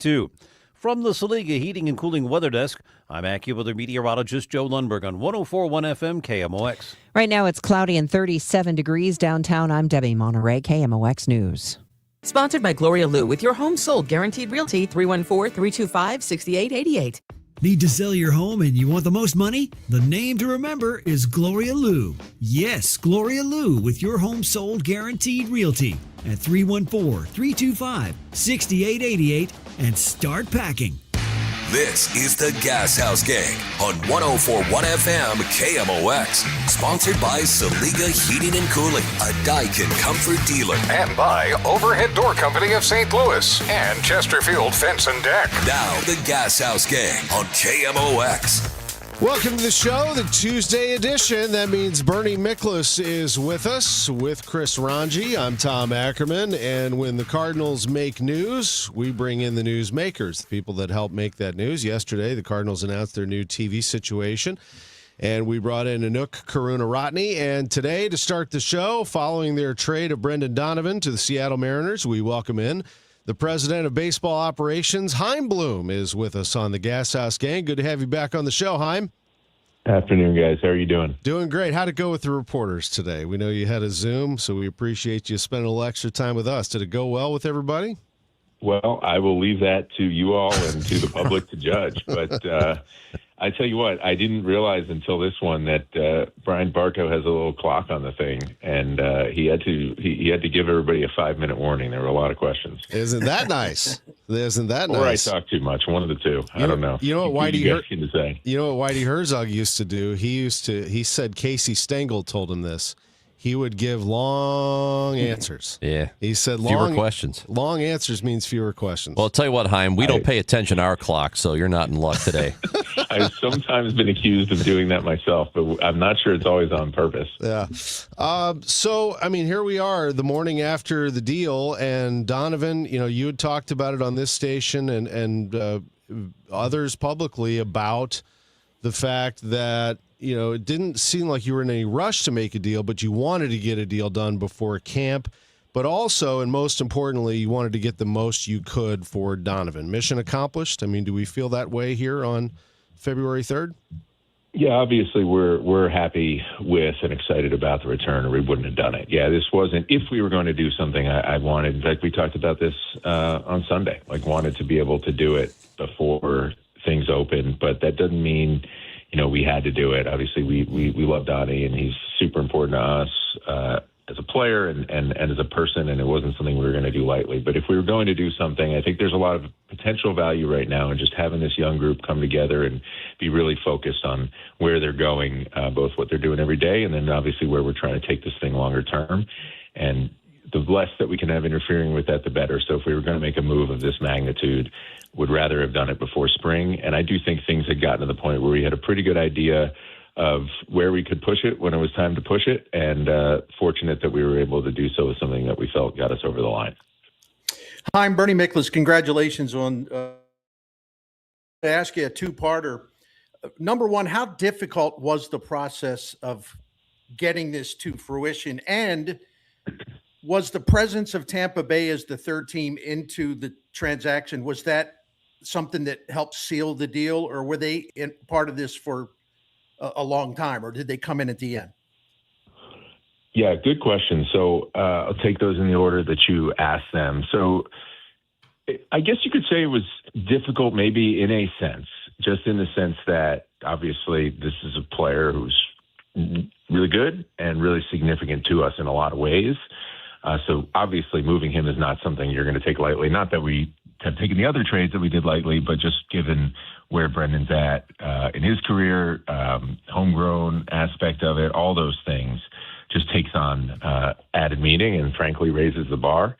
2. From the Saliga Heating and Cooling Weather Desk, I'm AccuWeather meteorologist Joe Lundberg on 104.1 FM KMOX. Right now it's cloudy and 37 degrees downtown. I'm Debbie Monterey, KMOX News. Sponsored by Gloria Liu with your home sold guaranteed realty 314-325-6888. Need to sell your home and you want the most money? The name to remember is Gloria Liu. Yes, Gloria Liu with your home sold guaranteed realty at 314-325-6888 and start packing. This is the Gashouse Gang on 104.1 FM KMOX. Sponsored by Saliga Heating and Cooling, a Daikin comfort dealer. And by Overhead Door Company of St. Louis and Chesterfield Fence and Deck. Now the Gashouse Gang on KMOX. Welcome to the show, the Tuesday edition. That means Bernie Miklas is with us with Chris Ranji. I'm Tom Ackerman, and when the Cardinals make news, we bring in the news makers, the people that help make that news. Yesterday, the Cardinals announced their new TV situation, and we brought in Anook Karunaratne. And today, to start the show, following their trade of Brendan Donovan to the Seattle Mariners, we welcome in the president of baseball operations, Chaim Bloom, is with us on the Gashouse Gang. Good to have you back on the show, Chaim. Afternoon, guys. How are you doing? Doing great. How'd it go with the reporters today? We know you had a Zoom, so we appreciate you spending a little extra time with us. Did it go well with everybody? Well, I will leave that to you all and to the public to judge. But I tell you what, I didn't realize until this one that Brian Barco has a little clock on the thing, and he had to give everybody a 5-minute warning. There were a lot of questions. Isn't that nice? Isn't that nice? Or I talk too much. One of the two. I don't know. You know what You know what Whitey Herzog used to do? He said Casey Stengel told him this. He would give long answers. Yeah. He said fewer questions. Long answers means fewer questions. Well, I'll tell you what, Chaim, we don't pay attention to our clock, so you're not in luck today. I've sometimes been accused of doing that myself, but I'm not sure it's always on purpose. Yeah. So, I mean, here we are the morning after the deal, and Donovan, you had talked about it on this station and others publicly about the fact that, it didn't seem like you were in any rush to make a deal, but you wanted to get a deal done before camp. But also, and most importantly, you wanted to get the most you could for Donovan. Mission accomplished? I mean, do we feel that way here on February 3rd? Yeah, obviously we're happy with and excited about the return, or we wouldn't have done it. Yeah, this wasn't, if we were going to do something, I wanted, in fact, we talked about this on Sunday, wanted to be able to do it before things open, but that doesn't mean, we had to do it. Obviously, we love Donnie, and he's super important to us as a player and as a person, and it wasn't something we were going to do lightly. But if we were going to do something, I think there's a lot of potential value right now in just having this young group come together and be really focused on where they're going, both what they're doing every day and then obviously where we're trying to take this thing longer term. And the less that we can have interfering with that, the better. So if we were going to make a move of this magnitude, would rather have done it before spring. And I do think things had gotten to the point where we had a pretty good idea of where we could push it when it was time to push it, and fortunate that we were able to do so with something that we felt got us over the line. Hi, I'm Bernie Miklas. Congratulations on I ask you a two-parter. Number one, how difficult was the process of getting this to fruition? And was the presence of Tampa Bay as the third team into the transaction, was that something that helped seal the deal, or were they part of this for a long time, or did they come in at the end? Yeah, good question. So I'll take those in the order that you asked them. So I guess you could say it was difficult maybe in a sense, just in the sense that obviously this is a player who's really good and really significant to us in a lot of ways. So obviously moving him is not something you're going to take lightly. Not that we have taken the other trades that we did lightly, but just given where Brendan's at in his career, homegrown aspect of it, all those things just takes on added meaning and frankly raises the bar.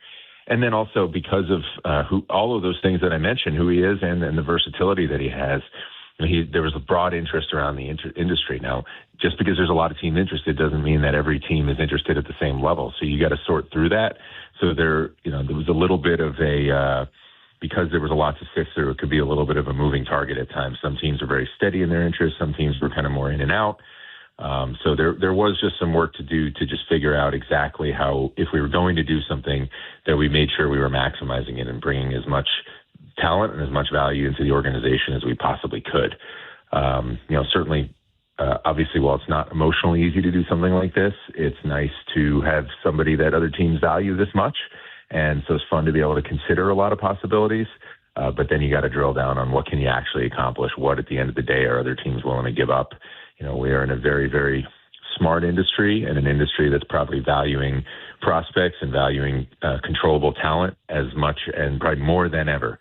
And then also because of all of those things that I mentioned, who he is and the versatility that he has, there was a broad interest around the industry. Now, just because there's a lot of teams interested doesn't mean that every team is interested at the same level. So you got to sort through that. So there was a little bit of because there was a lot to sift through, it could be a little bit of a moving target at times. Some teams are very steady in their interest. Some teams were kind of more in and out. So there was just some work to do to just figure out exactly how, if we were going to do something, that we made sure we were maximizing it and bringing as much talent and as much value into the organization as we possibly could. Certainly, obviously, while it's not emotionally easy to do something like this, it's nice to have somebody that other teams value this much. And so it's fun to be able to consider a lot of possibilities. But then you got to drill down on what can you actually accomplish? What at the end of the day are other teams willing to give up? We are in a very, very smart industry, and an industry that's probably valuing prospects and valuing controllable talent as much and probably more than ever.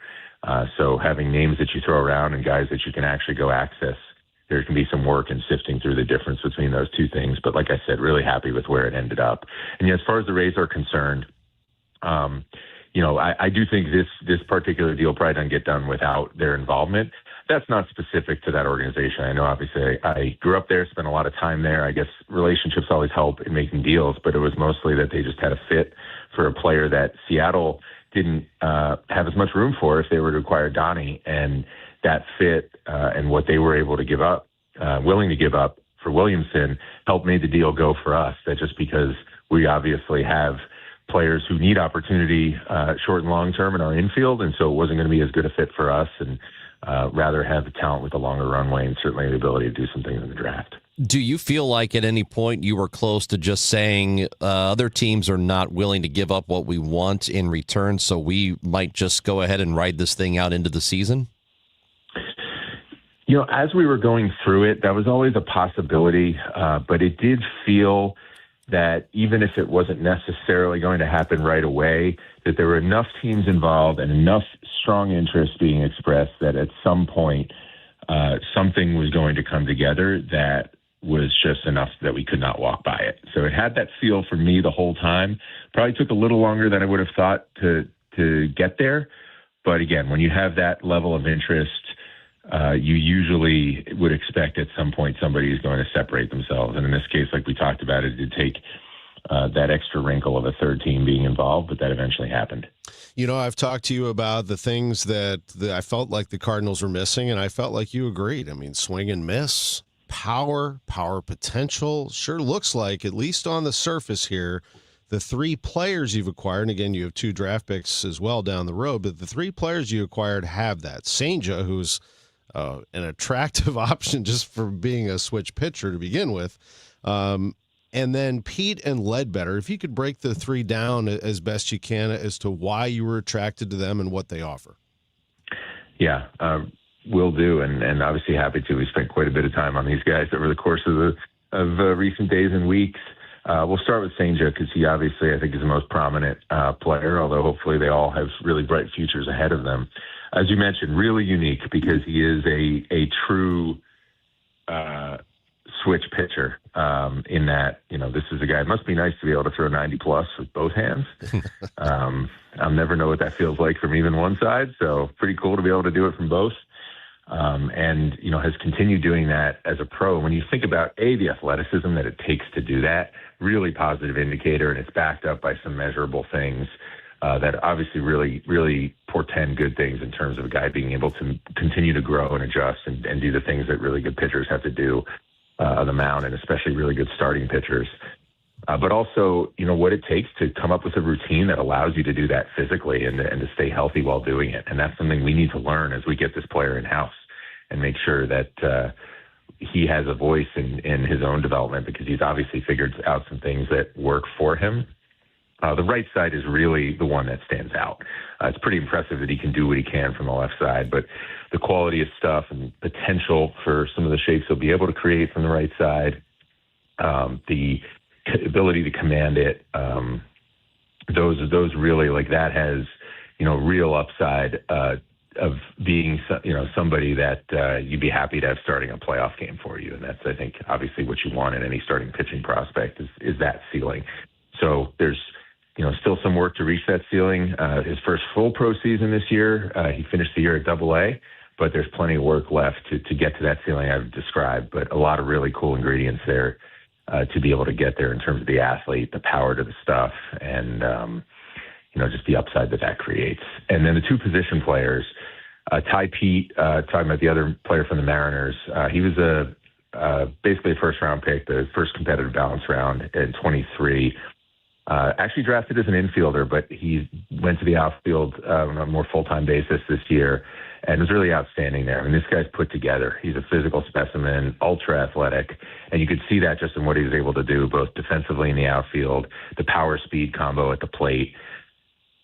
So having names that you throw around and guys that you can actually go access, there can be some work in sifting through the difference between those two things. But like I said, really happy with where it ended up. And as far as the Rays are concerned, I do think this particular deal probably doesn't get done without their involvement. That's not specific to that organization. I know, obviously, I grew up there, spent a lot of time there. I guess relationships always help in making deals, but it was mostly that they just had a fit for a player that Seattle didn't have as much room for if they were to acquire Donnie, and that fit and what they were able to give up, willing to give up for Williamson, helped made the deal go for us. That just because we obviously have players who need opportunity short and long term in our infield, and so it wasn't going to be as good a fit for us, and rather have the talent with a longer runway and certainly the ability to do some things in the draft. Do you feel like at any point you were close to just saying other teams are not willing to give up what we want in return, so we might just go ahead and ride this thing out into the season? As we were going through it, that was always a possibility, but it did feel that even if it wasn't necessarily going to happen right away, that there were enough teams involved and enough strong interest being expressed that at some point something was going to come together that was just enough that we could not walk by it. So it had that feel for me the whole time. Probably took a little longer than I would have thought to get there. But again, when you have that level of interest, you usually would expect at some point somebody is going to separate themselves. And in this case, like we talked about, it did take that extra wrinkle of a third team being involved, but that eventually happened. I've talked to you about the things that I felt like the Cardinals were missing, and I felt like you agreed. I mean, swing and miss, power potential. Sure looks like, at least on the surface here, the three players you've acquired, and again, you have 2 draft picks as well down the road, but the 3 players you acquired have that. Senja, who's an attractive option just for being a switch pitcher to begin with. And then Pete and Ledbetter, if you could break the 3 down as best you can as to why you were attracted to them and what they offer. Yeah, will do. And obviously happy to. We spent quite a bit of time on these guys over the course of recent days and weeks. We'll start with Senja because he obviously, I think, is the most prominent player, although hopefully they all have really bright futures ahead of them. As you mentioned, really unique because he is a true switch pitcher in that, this is a guy, it must be nice to be able to throw 90 plus with both hands. I'll never know what that feels like from even one side. So pretty cool to be able to do it from both. And has continued doing that as a pro. When you think about the athleticism that it takes to do that, really positive indicator, and it's backed up by some measurable things that obviously really, really portend good things in terms of a guy being able to continue to grow and adjust and do the things that really good pitchers have to do on the mound, and especially really good starting pitchers. But also, what it takes to come up with a routine that allows you to do that physically and to stay healthy while doing it. And that's something we need to learn as we get this player in-house and make sure that he has a voice in his own development, because he's obviously figured out some things that work for him. The right side is really the one that stands out. It's pretty impressive that he can do what he can from the left side, but the quality of stuff and potential for some of the shapes he'll be able to create from the right side, the ability to command it, those really, like, that has, real upside of being, somebody that you'd be happy to have starting a playoff game for you. And that's, I think, obviously what you want in any starting pitching prospect is that ceiling. So there's, still some work to reach that ceiling. His first full pro season this year, he finished the year at AA, but there's plenty of work left to get to that ceiling I've described, but a lot of really cool ingredients there to be able to get there in terms of the athlete, the power to the stuff, and, just the upside that creates. And then the 2 position players, Ty Pete, talking about the other player from the Mariners, he was basically a first-round pick, the first competitive balance round in 23. Actually drafted as an infielder, but he went to the outfield on a more full-time basis this year and was really outstanding there. I mean, this guy's put together. He's a physical specimen, ultra athletic, and you could see that just in what he was able to do, both defensively in the outfield, the power-speed combo at the plate.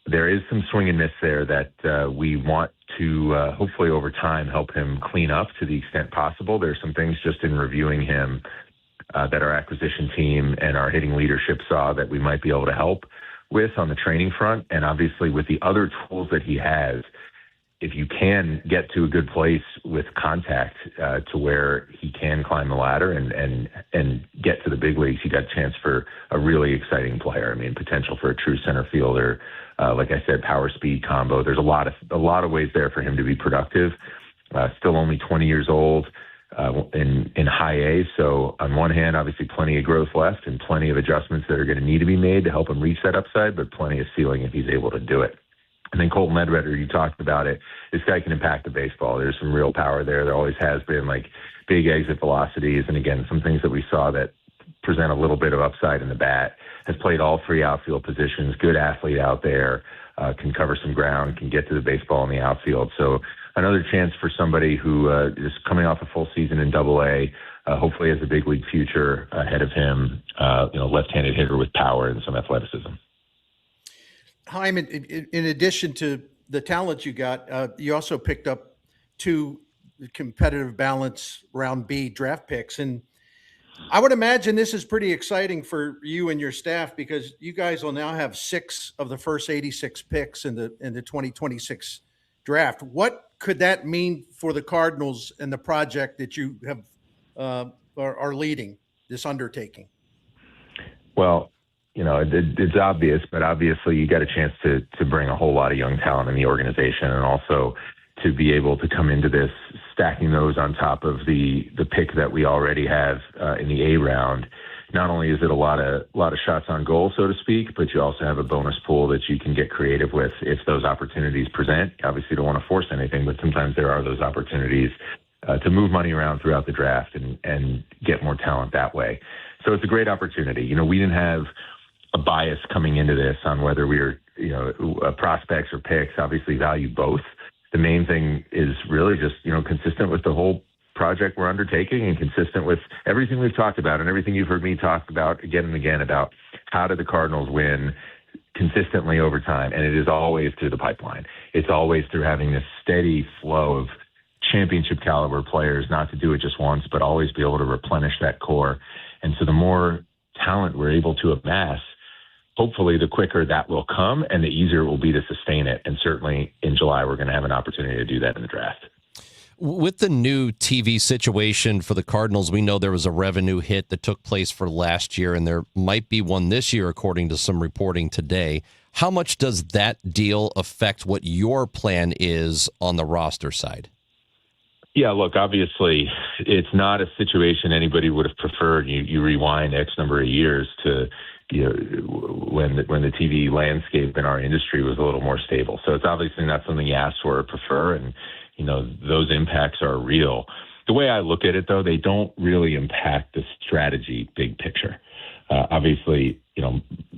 There is some swing and miss there that we want to hopefully over time help him clean up to the extent possible. There's some things just in reviewing him that our acquisition team and our hitting leadership saw that we might be able to help with on the training front. And obviously with the other tools that he has, if you can get to a good place with contact to where he can climb the ladder and get to the big leagues, you got a chance for a really exciting player. I mean, potential for a true center fielder. Like I said, power speed combo. There's a lot of ways there for him to be productive. Still only 20 years old in high A. So on one hand, obviously plenty of growth left and plenty of adjustments that are going to need to be made to help him reach that upside, but plenty of ceiling if he's able to do it. And then Colton Ledbetter, you talked about it. This guy can impact the baseball. There's some real power there. There always has been, like big exit velocities. And again, some things that we saw that present a little bit of upside in the bat. Has played all three outfield positions, good athlete out there, can cover some ground, can get to the baseball in the outfield. So another chance for somebody who is coming off a full season in Double-A, hopefully has a big league future ahead of him, left-handed hitter with power and some athleticism. Chaim, in addition to the talent you got, you also picked up 2 competitive balance round B draft picks. And I would imagine this is pretty exciting for you and your staff because you guys will now have 6 of the first 86 picks in the 2026 draft. What could that mean for the Cardinals and the project that you have are leading, this undertaking? Well, it's obvious, but obviously you got a chance to bring a whole lot of young talent in the organization, and also to be able to come into this stacking those on top of the pick that we already have in the A round. Not only is it a lot of shots on goal, so to speak, but you also have a bonus pool that you can get creative with if those opportunities present. Obviously, you don't want to force anything, but sometimes there are those opportunities to move money around throughout the draft and get more talent that way. So it's a great opportunity. We didn't have a bias coming into this on whether we were, prospects or picks. Obviously, value both. The main thing is really just, consistent with the whole project we're undertaking and consistent with everything we've talked about and everything you've heard me talk about again and again about how do the Cardinals win consistently over time. And it is always through the pipeline. It's always through having this steady flow of championship caliber players, not to do it just once, but always be able to replenish that core. And so the more talent we're able to amass, hopefully the quicker that will come and the easier it will be to sustain it. And certainly in July, we're going to have an opportunity to do that in the draft. With the new TV situation for the Cardinals, we know there was a revenue hit that took place for last year, and there might be one this year, according to some reporting today. How much does that deal affect what your plan is on the roster side? Yeah, look, obviously, it's not a situation anybody would have preferred. You rewind X number of years to when the TV landscape in our industry was a little more stable. So it's obviously not something you ask for or prefer, and those impacts are real. The way I look at it, though, they don't really impact the strategy big picture. Obviously,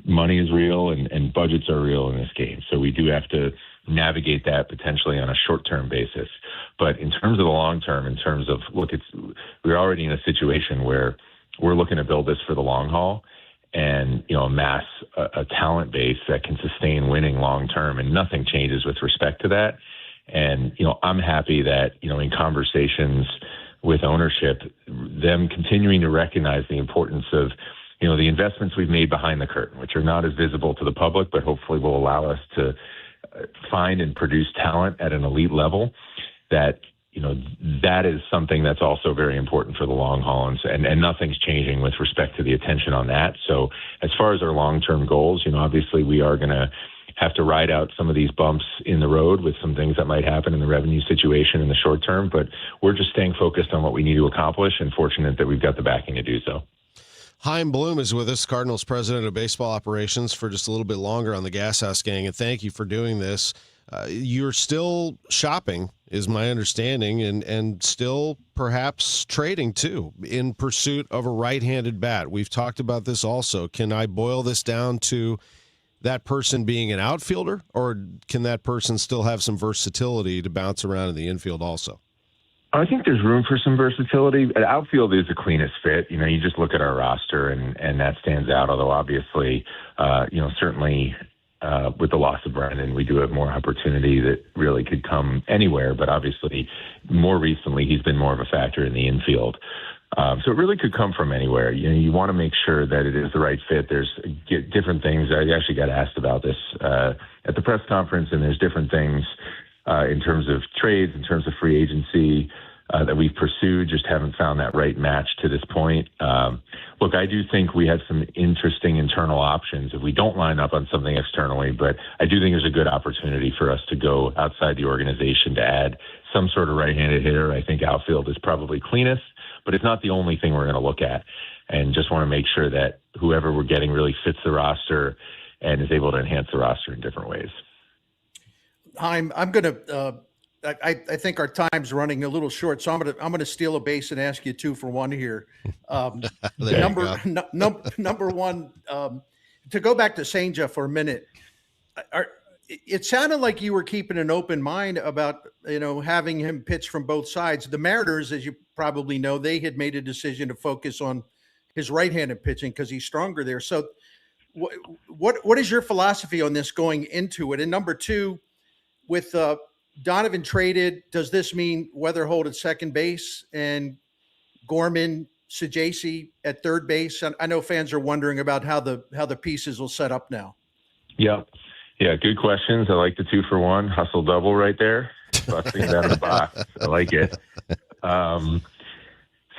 money is real and budgets are real in this game. So we do have to navigate that potentially on a short-term basis. But in terms of the long term, in terms of, we're already in a situation where we're looking to build this for the long haul and, amass a talent base that can sustain winning long term, and nothing changes with respect to that. And, I'm happy that, in conversations with ownership, them continuing to recognize the importance of, the investments we've made behind the curtain, which are not as visible to the public, but hopefully will allow us to find and produce talent at an elite level. That, that is something that's also very important for the long haul. And nothing's changing with respect to the attention on that. So as far as our long-term goals, obviously we are going to have to ride out some of these bumps in the road with some things that might happen in the revenue situation in the short term, but we're just staying focused on what we need to accomplish and fortunate that we've got the backing to do so. Chaim Bloom is with us, Cardinals president of baseball operations, for just a little bit longer on the Gashouse Gang, and thank you for doing this. You're still shopping, is my understanding, and still perhaps trading too in pursuit of a right-handed bat. We've talked about this also. Can I boil this down to that person being an outfielder, or can that person still have some versatility to bounce around in the infield also? I think there's room for some versatility. Outfield is the cleanest fit. You just look at our roster and that stands out, although obviously, certainly with the loss of Brendan, we do have more opportunity that really could come anywhere. But obviously, more recently, he's been more of a factor in the infield. So it really could come from anywhere. You want to make sure that it is the right fit. There's different things. I actually got asked about this at the press conference, and there's different things in terms of trades, in terms of free agency that we've pursued, just haven't found that right match to this point. Look, I do think we have some interesting internal options if we don't line up on something externally, but I do think there's a good opportunity for us to go outside the organization to add some sort of right-handed hitter. I think outfield is probably cleanest, but it's not the only thing we're going to look at, and just want to make sure that whoever we're getting really fits the roster and is able to enhance the roster in different ways. I'm going to. I think our time's running a little short, so I'm going to steal a base and ask you 2 for 1 here. Number one, to go back to Senja for a minute. It sounded like you were keeping an open mind about having him pitch from both sides. The Mariners, as you probably know, they had made a decision to focus on his right-handed pitching because he's stronger there. So, what is your philosophy on this going into it? And number 2. With Donovan traded, does this mean Weatherholt at second base and Gorman, Sajasi at third base? I know fans are wondering about how the pieces will set up now. Yeah, good questions. I like the 2 for 1 hustle double right there. Busting it out of the box. I like it.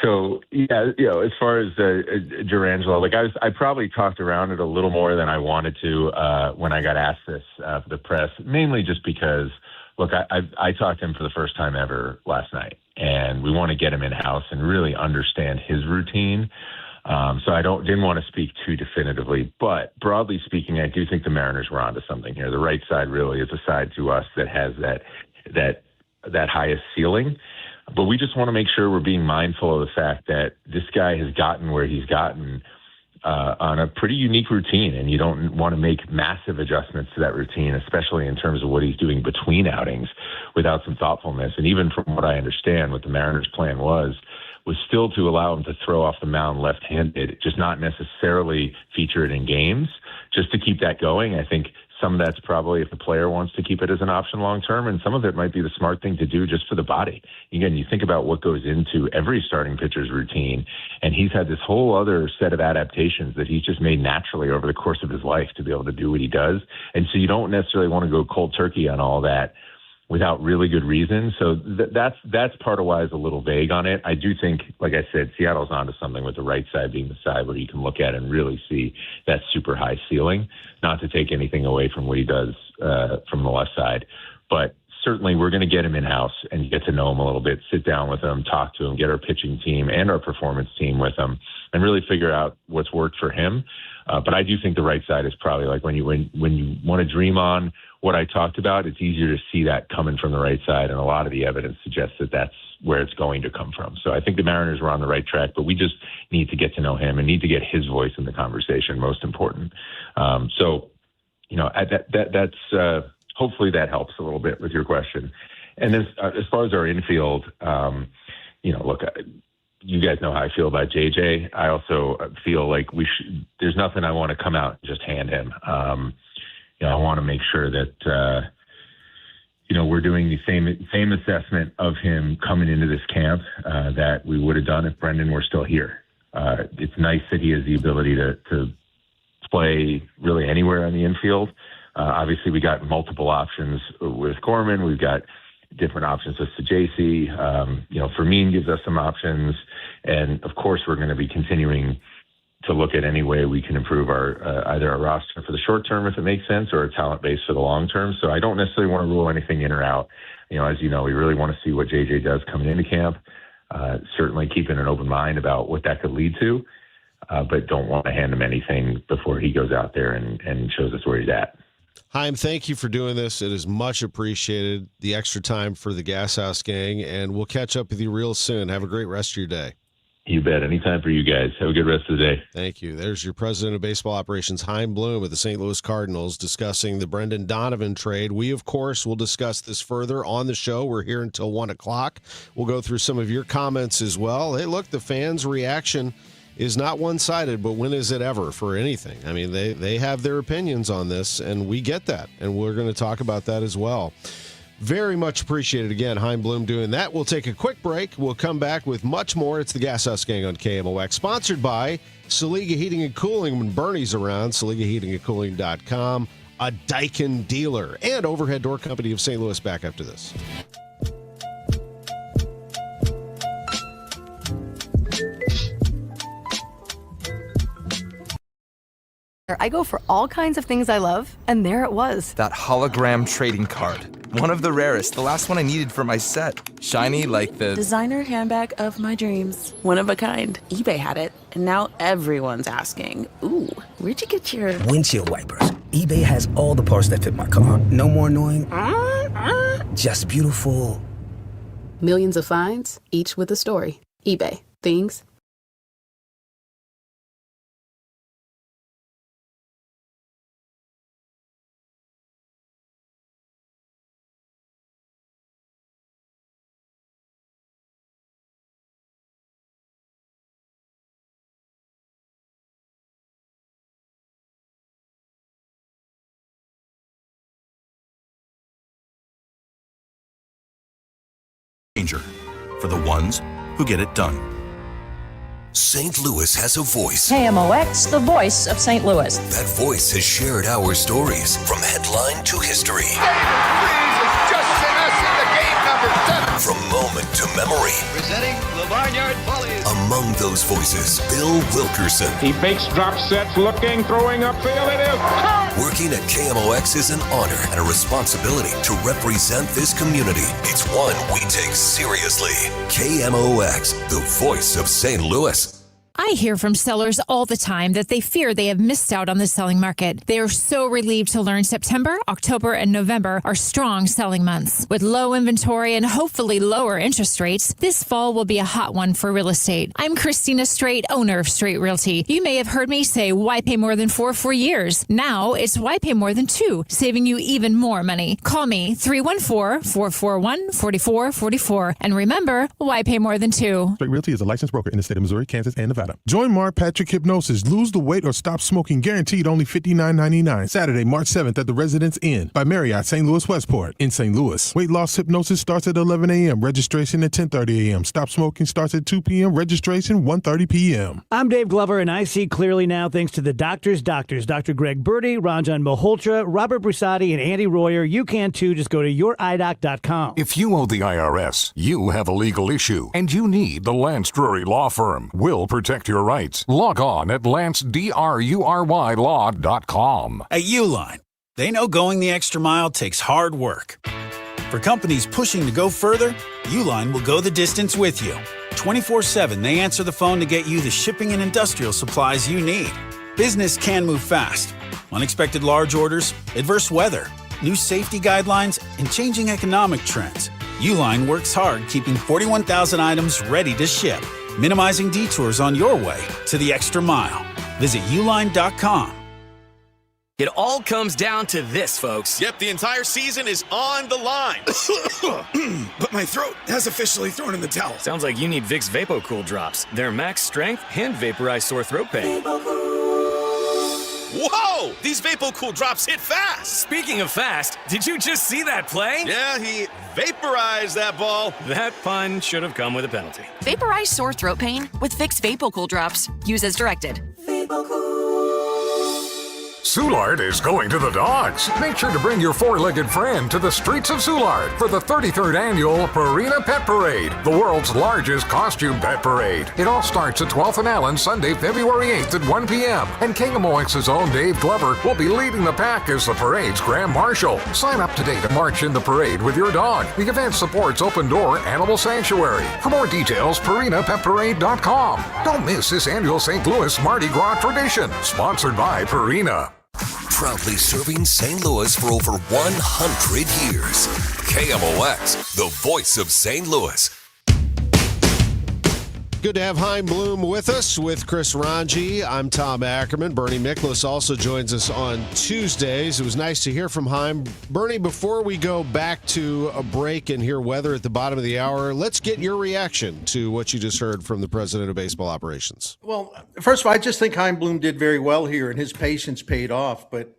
So as far as Durangelo, I probably talked around it a little more than I wanted to when I got asked this for the press, mainly just because, look, I talked to him for the first time ever last night, and we want to get him in-house and really understand his routine. So I didn't want to speak too definitively, but broadly speaking, I do think the Mariners were onto something here. The right side really is a side to us that has that highest ceiling. But we just want to make sure we're being mindful of the fact that this guy has gotten where he's gotten on a pretty unique routine, and you don't want to make massive adjustments to that routine, especially in terms of what he's doing between outings without some thoughtfulness. And even from what I understand, what the Mariners' plan was still to allow him to throw off the mound left-handed, just not necessarily feature it in games, just to keep that going. I think some of that's probably if the player wants to keep it as an option long-term, and some of it might be the smart thing to do just for the body. Again, you think about what goes into every starting pitcher's routine, and he's had this whole other set of adaptations that he's just made naturally over the course of his life to be able to do what he does. And so you don't necessarily want to go cold turkey on all that without really good reason. So that's part of why it's a little vague on it. I do think, like I said, Seattle's onto something with the right side being the side where you can look at and really see that super high ceiling, not to take anything away from what he does from the left side. But certainly we're going to get him in-house and get to know him a little bit, sit down with him, talk to him, get our pitching team and our performance team with him, and really figure out what's worked for him. But I do think the right side is probably like when you want to dream on what I talked about, it's easier to see that coming from the right side, and a lot of the evidence suggests that that's where it's going to come from. So I think the Mariners were on the right track, but we just need to get to know him and need to get his voice in the conversation, most important. That's hopefully that helps a little bit with your question. And then as far as our infield, look, you guys know how I feel about JJ. I also feel like there's nothing I want to come out and just hand him. I want to make sure that, we're doing the same assessment of him coming into this camp that we would have done if Brendan were still here. It's nice that he has the ability to play really anywhere on the infield. Obviously, we got multiple options with Gorman. We've got different options with Sajasi. Fermin gives us some options. And, of course, we're going to be continuing to look at any way we can improve our either our roster for the short term, if it makes sense, or our talent base for the long term. So I don't necessarily want to rule anything in or out. As you know, we really want to see what JJ does coming into camp. Certainly keeping an open mind about what that could lead to, but don't want to hand him anything before he goes out there and shows us where he's at. Chaim, thank you for doing this. It is much appreciated, the extra time for the Gashouse Gang, and we'll catch up with you real soon. Have a great rest of your day. You bet. Anytime for you guys. Have a good rest of the day. Thank you. There's your president of baseball operations, Chaim Bloom, with the St. Louis Cardinals, discussing the Brendan Donovan trade. We, of course, will discuss this further on the show. We're here until 1 o'clock. We'll go through some of your comments as well. Hey, look, the fans' reaction is not one-sided, but when is it ever for anything? I mean, they have their opinions on this, and we get that, and we're going to talk about that as well. Very much appreciated. Again, Chaim Bloom doing that. We'll take a quick break. We'll come back with much more. It's the Gashouse Gang on KMOX, sponsored by Saliga Heating and Cooling. When Bernie's around, SaligaHeatingandCooling.com, a Daikin dealer, and Overhead Door Company of St. Louis. Back after this. I go for all kinds of things I love, and there it was. That hologram trading card. One of the rarest, the last one I needed for my set. Shiny like the designer handbag of my dreams. One of a kind. eBay had it, and now everyone's asking, ooh, where'd you get your windshield wipers? eBay has all the parts that fit my car. No more annoying, just beautiful. Millions of finds, each with a story. eBay. Things. For the ones who get it done. St. Louis has a voice. KMOX, the voice of St. Louis. That voice has shared our stories from headline to history. Just sent us in the game number 7. From moment to memory. Presenting the Barnyard Bullies. Among those voices, Bill Wilkerson. He fakes drop sets, looking, throwing upfield. It is. Working at KMOX is an honor and a responsibility to represent this community. It's one we take seriously. KMOX, the voice of St. Louis. I hear from sellers all the time that they fear they have missed out on the selling market. They are so relieved to learn September, October, and November are strong selling months. With low inventory and hopefully lower interest rates, this fall will be a hot one for real estate. I'm Christina Straight, owner of Straight Realty. You may have heard me say, why pay more than 4 for years? Now it's why pay more than 2, saving you even more money. Call me 314-441-4444. And remember, why pay more than 2? Straight Realty is a licensed broker in the state of Missouri, Kansas, and Nevada. Join Mark Patrick Hypnosis. Lose the weight or stop smoking. Guaranteed only $59.99. Saturday, March 7th at the Residence Inn by Marriott St. Louis Westport in St. Louis. Weight loss hypnosis starts at 11 a.m. Registration at 10:30 a.m. Stop smoking starts at 2 p.m. Registration 1:30 p.m. I'm Dave Glover, and I see clearly now thanks to the doctors. Dr. Greg Birdie, Ranjan Malhotra, Robert Brusati, and Andy Royer. You can too. Just go to youridoc.com. If you owe the IRS, you have a legal issue, and you need the Lance Drury Law Firm. We'll protect your rights. Log on at lancedrurylaw.com. At Uline, they know going the extra mile takes hard work. For companies pushing to go further, Uline will go the distance with you. 24/7, they answer the phone to get you the shipping and industrial supplies you need. Business can move fast. Unexpected large orders, adverse weather, new safety guidelines, and changing economic trends. Uline works hard keeping 41,000 items ready to ship, minimizing detours on your way to the extra mile. Visit uline.com. It all comes down to this, folks. Yep, the entire season is on the line. But my throat has officially thrown in the towel. Sounds like you need Vicks VapoCool drops. They're max strength and vaporize sore throat pain. Whoa! These VapoCool drops hit fast. Speaking of fast, did you just see that play? Yeah, he vaporized that ball. That pun should have come with a penalty. Vaporize sore throat pain with Vicks VapoCool drops. Use as directed. Soulard is going to the dogs. Make sure to bring your four-legged friend to the streets of Soulard for the 33rd annual Purina Pet Parade, the world's largest costume pet parade. It all starts at 12th and Allen, Sunday, February 8th at 1 p.m. And KMOX's own Dave Glover will be leading the pack as the parade's Grand Marshal. Sign up today to march in the parade with your dog. The event supports Open Door Animal Sanctuary. For more details, PurinaPetParade.com. Don't miss this annual St. Louis Mardi Gras tradition, sponsored by Purina. proudly serving St. Louis for over 100 years. KMOX, the voice of St. Louis. Good to have Chaim Bloom with us, with Chris Ranji. I'm Tom Ackerman. Bernie Miklas also joins us on Tuesdays. It was nice to hear from Chaim. Bernie, before we go back to a break and hear weather at the bottom of the hour, let's get your reaction to what you just heard from the president of baseball operations. Well, first of all, I just think Chaim Bloom did very well here, and his patience paid off. But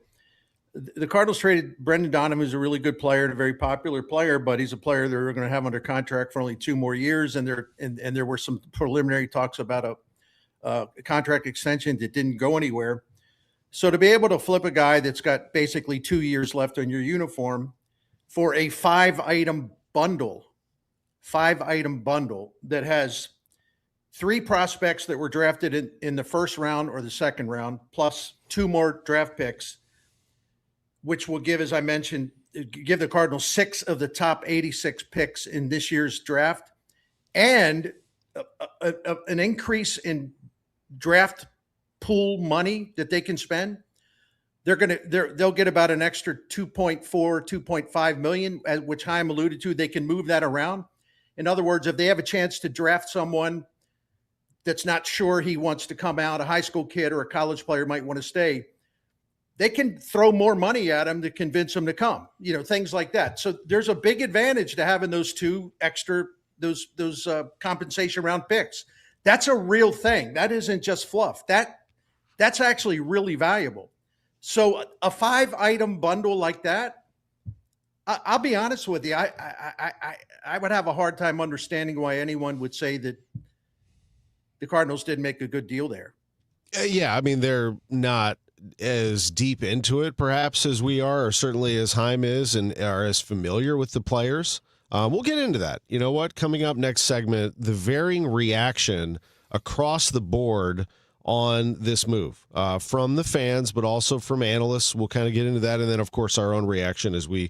the Cardinals traded Brendan Donovan, who's a really good player and a very popular player, but he's a player they're going to have under contract for only 2 more years. And there were some preliminary talks about a contract extension that didn't go anywhere. So to be able to flip a guy that's got basically 2 years left on your uniform for a 5-item bundle that has 3 prospects that were drafted in the first round or the second round, plus 2 more draft picks, which will give, as I mentioned, give the Cardinals 6 of the top 86 picks in this year's draft, and an increase in draft pool money that they can spend. They'll get about an extra 2.5 million, which Chaim alluded to. They can move that around. In other words, if they have a chance to draft someone that's not sure he wants to come out, a high school kid or a college player might want to stay, they can throw more money at him to convince him to come, things like that. So there's a big advantage to having those 2 extra, those compensation round picks. That's a real thing. That isn't just fluff. That's actually really valuable. So a 5-item bundle like that, I'll be honest with you. I would have a hard time understanding why anyone would say that the Cardinals didn't make a good deal there. Yeah, I mean, they're not as deep into it perhaps as we are, or certainly as Chaim is, and are as familiar with the players. We'll get into that. You know what? Coming up next segment, the varying reaction across the board on this move from the fans, but also from analysts. We'll kind of get into that. And then, of course, our own reaction as we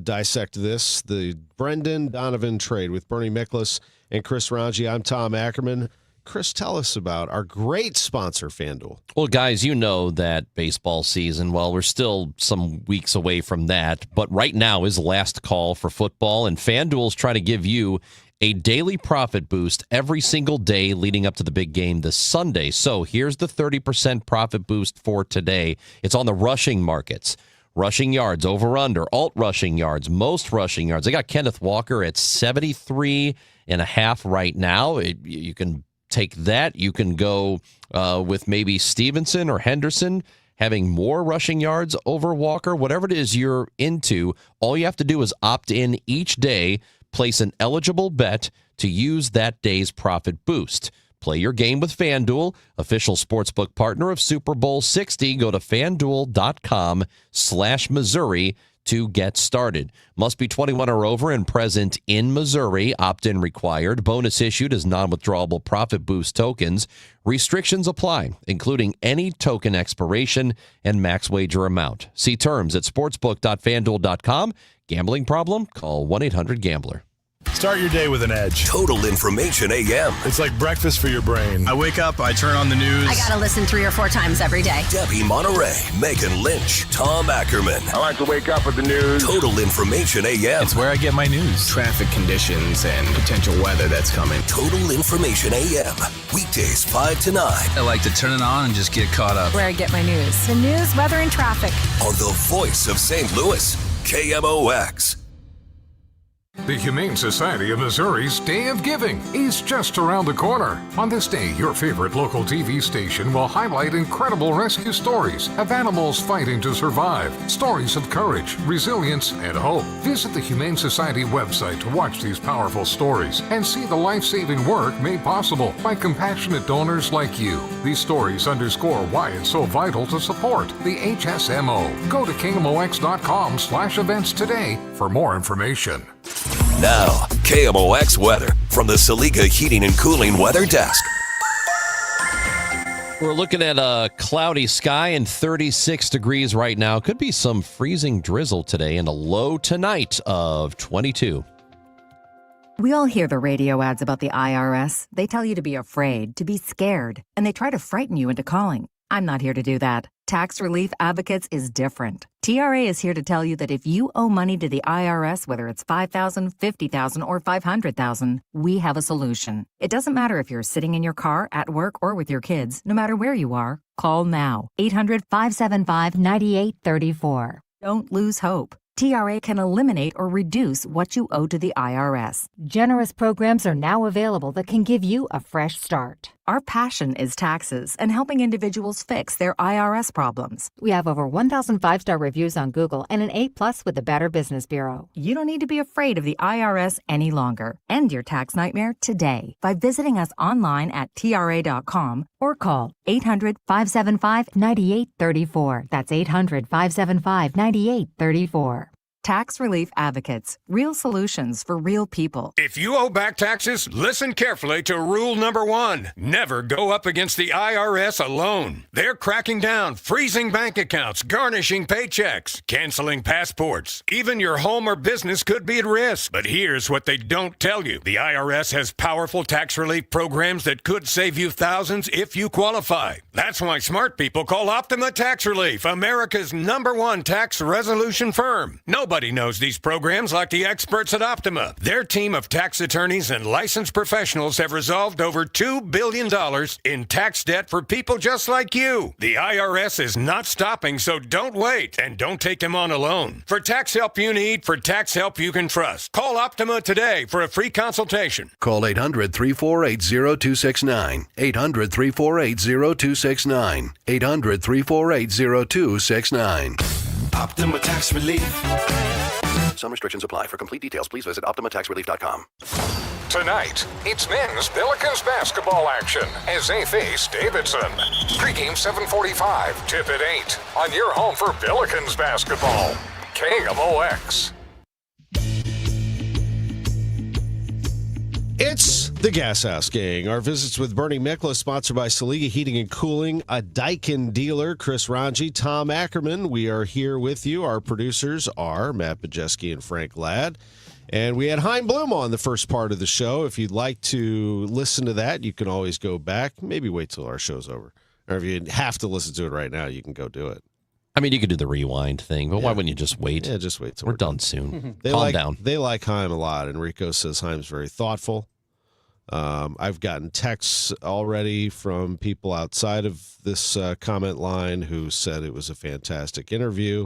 dissect this, the Brendan Donovan trade with Bernie Miklas and Chris Ranji. I'm Tom Ackerman. Chris, tell us about our great sponsor, FanDuel. Well, guys, you know that baseball season, well, we're still some weeks away from that, but right now is the last call for football, and FanDuel's trying to give you a daily profit boost every single day leading up to the big game this Sunday. So here's the 30% profit boost for today. It's on the rushing markets. Rushing yards, over under, alt rushing yards, most rushing yards. I got Kenneth Walker at 73.5 right now. You can take that. You can go with maybe Stevenson or Henderson having more rushing yards over Walker. Whatever it is you're into, all you have to do is opt in each day, place an eligible bet to use that day's profit boost. Play your game with FanDuel, official sportsbook partner of Super Bowl 60. Go to FanDuel.com/Missouri to get started. Must be 21 or over and present in Missouri. Opt-in required. Bonus issued as non-withdrawable profit boost tokens. Restrictions apply, including any token expiration and max wager amount. See terms at sportsbook.fanduel.com. Gambling problem? Call 1-800-GAMBLER. Start your day with an edge. Total Information AM. It's like breakfast for your brain. I wake up, I turn on the news. I gotta listen 3 or 4 times every day. Debbie Monterey, Megan Lynch, Tom Ackerman. I like to wake up with the news. Total Information AM. It's where I get my news. Traffic conditions and potential weather that's coming. Total Information AM. Weekdays 5 to 9. I like to turn it on and just get caught up. Where I get my news. The news, weather, and traffic. On the voice of St. Louis, KMOX. The Humane Society of Missouri's Day of Giving is just around the corner. On this day, your favorite local TV station will highlight incredible rescue stories of animals fighting to survive, stories of courage, resilience, and hope. Visit the Humane Society website to watch these powerful stories and see the life-saving work made possible by compassionate donors like you. These stories underscore why it's so vital to support the HSMO. Go to KMOX.com/events today for more information. Now, KMOX weather from the Saliga Heating and Cooling Weather Desk. We're looking at a cloudy sky and 36 degrees right now. Could be some freezing drizzle today and a low tonight of 22. We all hear the radio ads about the IRS. They tell you to be afraid, to be scared, and they try to frighten you into calling. I'm not here to do that. Tax Relief Advocates is different. TRA is here to tell you that if you owe money to the IRS, whether it's $5,000, $50,000, or $500,000, we have a solution. It doesn't matter if you're sitting in your car, at work, or with your kids. No matter where you are, call now. 800-575-9834. Don't lose hope. TRA can eliminate or reduce what you owe to the IRS. Generous programs are now available that can give you a fresh start. Our passion is taxes and helping individuals fix their IRS problems. We have over 1,000 5-star reviews on Google and an A+ with the Better Business Bureau. You don't need to be afraid of the IRS any longer. End your tax nightmare today by visiting us online at TRA.com or call 800-575-9834. That's 800-575-9834. Tax Relief Advocates. Real solutions for real people. If you owe back taxes, listen carefully to rule number 1. Never go up against the IRS alone. They're cracking down, freezing bank accounts, garnishing paychecks, canceling passports. Even your home or business could be at risk. But here's what they don't tell you. The IRS has powerful tax relief programs that could save you thousands if you qualify. That's why smart people call Optima Tax Relief, America's #1 tax resolution firm. Nobody knows these programs like the experts at Optima. Their team of tax attorneys and licensed professionals have resolved over $2 billion in tax debt for people just like you. The IRS is not stopping, so don't wait and don't take them on alone. For tax help you need, for tax help you can trust, call Optima today for a free consultation. Call 800-348-0269. 800-348-0269. 800-348-0269. Optima Tax Relief. Some restrictions apply. For complete details, please visit OptimaTaxRelief.com. Tonight, it's men's Billikens basketball action as they face Davidson. Pregame 7:45, tip at 8 on your home for Billikens basketball. KMOX. It's the Gashouse Gang. Our visits with Bernie Miklas, sponsored by Saliga Heating and Cooling, a Daikin dealer, Chris Ranji, Tom Ackerman. We are here with you. Our producers are Matt Bajeski and Frank Ladd. And we had Chaim Bloom on the first part of the show. If you'd like to listen to that, you can always go back. Maybe wait till our show's over. Or if you have to listen to it right now, you can go do it. I mean, you could do the rewind thing, but why wouldn't you just wait? Yeah, just wait till we're done soon. Calm down. They like Chaim a lot. Enrico says Chaim's very thoughtful. I've gotten texts already from people outside of this comment line who said it was a fantastic interview.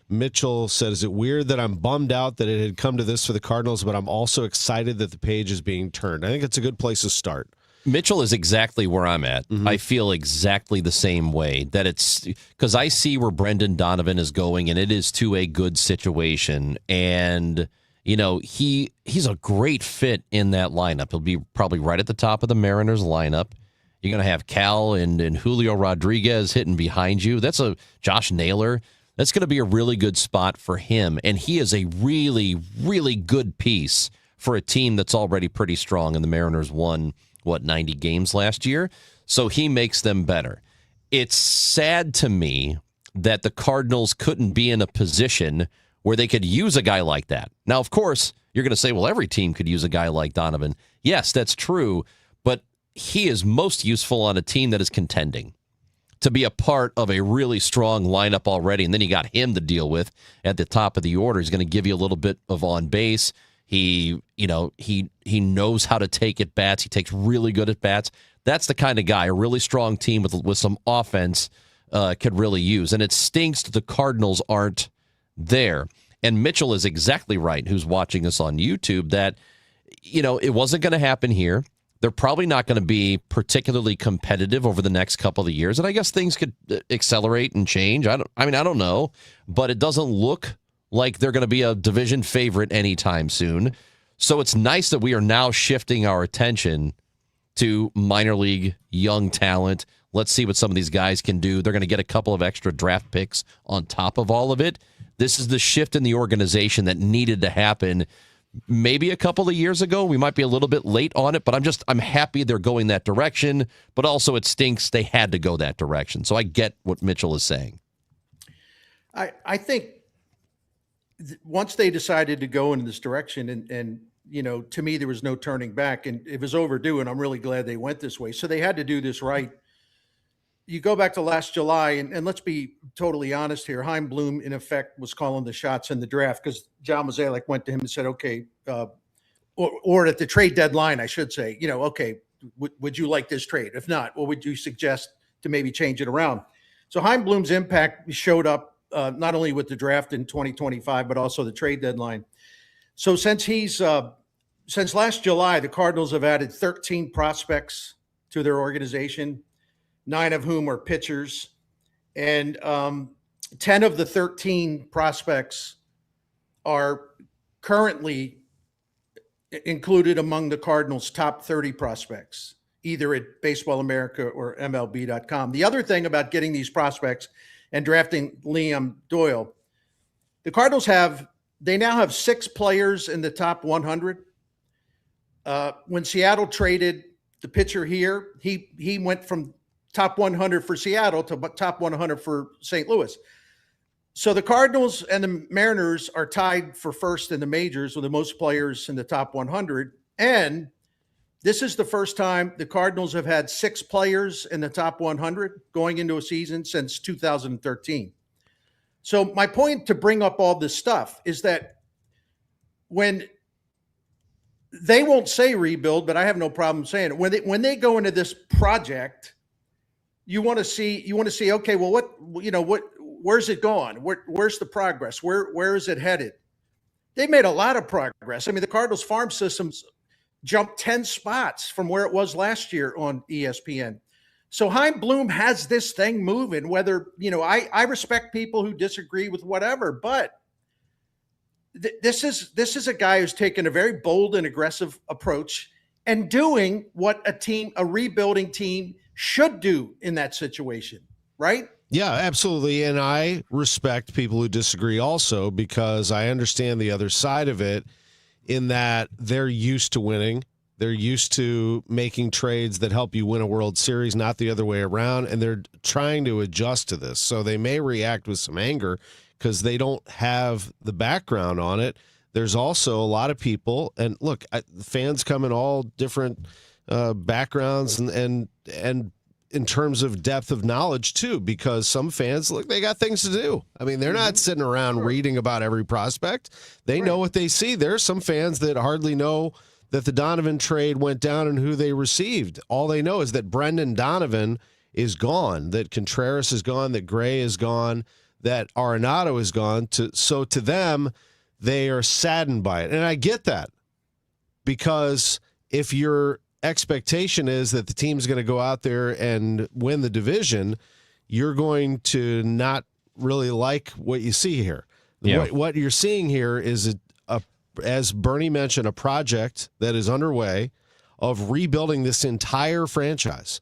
Mitchell said, is it weird that I'm bummed out that it had come to this for the Cardinals, but I'm also excited that the page is being turned? I think it's a good place to start. Mitchell is exactly where I'm at. Mm-hmm. I feel exactly the same way, that it's because I see where Brendan Donovan is going, and it is to a good situation. And, you know, he's a great fit in that lineup. He'll be probably right at the top of the Mariners lineup. You're going to have Cal and Julio Rodriguez hitting behind you. That's a Josh Naylor. That's going to be a really good spot for him. And he is a really, really good piece for a team that's already pretty strong. And the Mariners won 90 games last year, so he makes them better. It's sad to me that the Cardinals couldn't be in a position where they could use a guy like that. Now, of course, you're going to say, well, every team could use a guy like Donovan. Yes, that's true, but he is most useful on a team that is contending, to be a part of a really strong lineup already, and then you got him to deal with at the top of the order. He's going to give you a little bit of on base. He knows how to take at bats. He takes really good at bats. That's the kind of guy a really strong team with some offense could really use. And it stinks that the Cardinals aren't there. And Mitchell is exactly right, who's watching us on YouTube, that, you know, it wasn't going to happen here. They're probably not going to be particularly competitive over the next couple of years. And I guess things could accelerate and change. I don't know. But it doesn't look like they're going to be a division favorite anytime soon. So it's nice that we are now shifting our attention to minor league young talent. Let's see what some of these guys can do. They're going to get a couple of extra draft picks on top of all of it. This is the shift in the organization that needed to happen maybe a couple of years ago. We might be a little bit late on it, but I'm happy they're going that direction. But also it stinks they had to go that direction. So I get what Mitchell is saying. I think once they decided to go in this direction, and you know, to me, there was no turning back, and it was overdue, and I'm really glad they went this way. So they had to do this right. you go back to last July, and let's be totally honest here. Chaim Bloom, in effect, was calling the shots in the draft because John Mozeliak went to him and said, okay, or at the trade deadline, I should say, okay, would you like this trade? If not, what would you suggest to maybe change it around? So Chaim Bloom's impact showed up not only with the draft in 2025, but also the trade deadline. So since last July, the Cardinals have added 13 prospects to their organization, 9 of whom are pitchers, and 10 of the 13 prospects are currently included among the Cardinals' top 30 prospects, either at Baseball America or MLB.com. The other thing about getting these prospects and drafting Liam Doyle, the Cardinals now have 6 players in the top 100. When Seattle traded the pitcher here, he went from top 100 for Seattle to top 100 for St. Louis. So the Cardinals and the Mariners are tied for first in the majors with the most players in the top 100. And this is the first time the Cardinals have had 6 players in the top 100 going into a season since 2013. So my point to bring up all this stuff is that when they won't say rebuild, but I have no problem saying it. When they go into this project, you want to see, okay, well, where's it going? Where's the progress? Where is it headed? They made a lot of progress. I mean, the Cardinals farm systems jumped 10 spots from where it was last year on ESPN. So Chaim Bloom has this thing moving, whether, I respect people who disagree with whatever, but this is a guy who's taken a very bold and aggressive approach and doing what a rebuilding team should do in that situation, right? Yeah, absolutely. And I respect people who disagree also, because I understand the other side of it in that they're used to winning. They're used to making trades that help you win a World Series, not the other way around. And they're trying to adjust to this. So they may react with some anger because they don't have the background on it. There's also a lot of people, and look, fans come in all different backgrounds and in terms of depth of knowledge too, because some fans, look, they got things to do. I mean, they're not sitting around reading about every prospect. They know what they see. There's some fans that hardly know that the Donovan trade went down and who they received. All they know is that Brendan Donovan is gone, that Contreras is gone, that Gray is gone, that Arenado is gone. So to them, they are saddened by it. And I get that, because if your expectation is that the team's going to go out there and win the division, you're going to not really like what you see here. Yeah. What you're seeing here is, as Bernie mentioned, a project that is underway of rebuilding this entire franchise.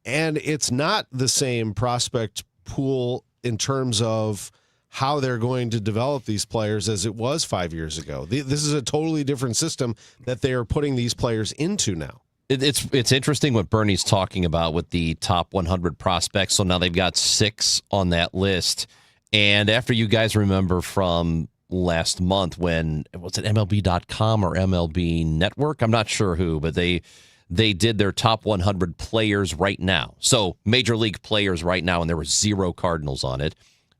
And it's not the same prospect pool in terms of how they're going to develop these players as it was 5 years ago. This is a totally different system that they are putting these players into now. It's interesting what Bernie's talking about with the top 100 prospects. So now they've got 6 on that list. And after you guys remember from last month when, was it MLB.com or MLB Network? I'm not sure who, but they did their top 100 players right now. So major league players right now, and there were 0 Cardinals on it.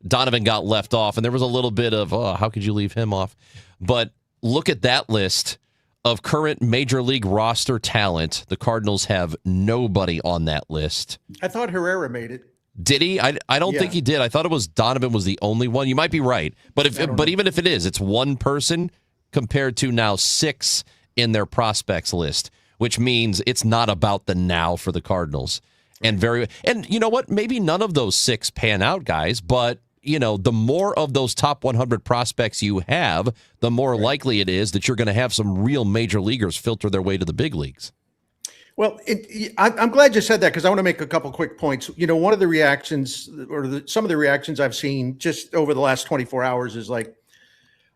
Donovan got left off, and there was a little bit of, how could you leave him off? But look at that list of current major league roster talent. The Cardinals have nobody on that list. I thought Herrera made it. Did he? I don't think he did. I thought it was Donovan was the only one. You might be right. But even if it is, it's one person compared to now 6 in their prospects list, which means it's not about the now for the Cardinals. And you know what? Maybe none of those 6 pan out, guys, but the more of those top 100 prospects you have, the more likely it is that you're going to have some real major leaguers filter their way to the big leagues. Well, I'm glad you said that, because I want to make a couple quick points. One of the reactions, or some of the reactions I've seen just over the last 24 hours is like,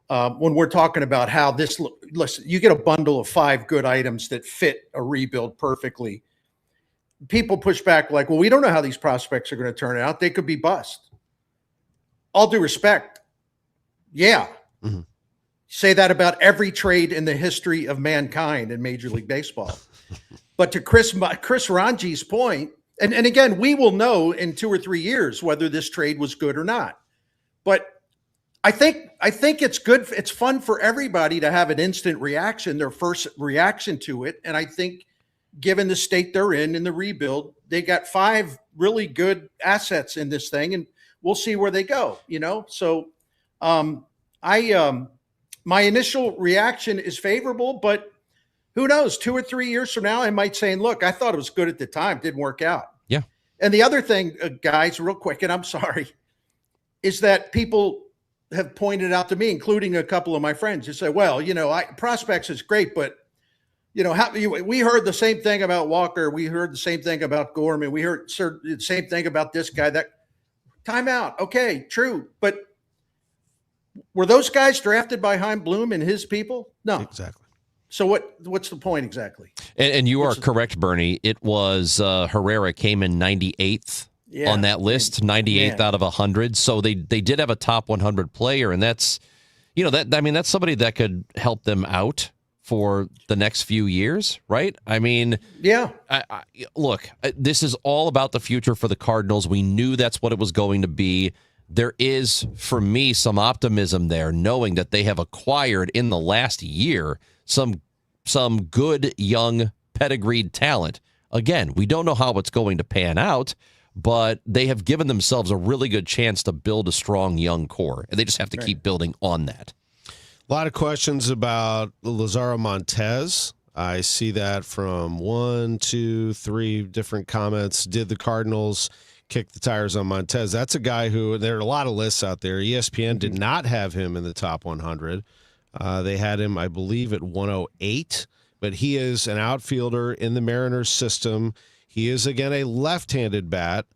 when we're talking about how listen, you get a bundle of 5 good items that fit a rebuild perfectly. People push back like, well, we don't know how these prospects are going to turn out. They could be bust. All due respect. Yeah. Mm-hmm. Say that about every trade in the history of mankind in Major League Baseball. But to Chris Ranji's point, And again, we will know in 2 or 3 years whether this trade was good or not. But I think it's good. It's fun for everybody to have an instant reaction, their first reaction to it. And I think given the state they're in the rebuild, they got 5 really good assets in this thing, and we'll see where they go, So my initial reaction is favorable, but who knows, 2 or 3 years from now, I might say, look, I thought it was good at the time. Didn't work out. Yeah. And the other thing, guys, real quick, and I'm sorry, is that people have pointed out to me, including a couple of my friends, who say, well, prospects is great, but we heard the same thing about Walker. We heard the same thing about Gorman. We heard the same thing about this guy. That timeout. Okay, true. But were those guys drafted by Chaim Bloom and his people? No. Exactly. So what's the point exactly? And you are correct, Bernie. It was Herrera came in 98th on that list, 98th out of 100. So they did have a top 100 player, and that's that's somebody that could help them out for the next few years, right? I mean, yeah. Look, this is all about the future for the Cardinals. We knew that's what it was going to be. There is, for me, some optimism there, knowing that they have acquired in the last year some good young pedigreed talent. Again, we don't know how it's going to pan out, but they have given themselves a really good chance to build a strong young core, and they just have to keep building on that. A lot of questions about Lazaro Montez. I see that from 1, 2, 3 different comments. Did the Cardinals kick the tires on Montez? That's a guy who, there are a lot of lists out there. ESPN did not have him in the top 100. They had him, I believe, at 108, but he is an outfielder in the Mariners system. He is, again, a left-handed bat,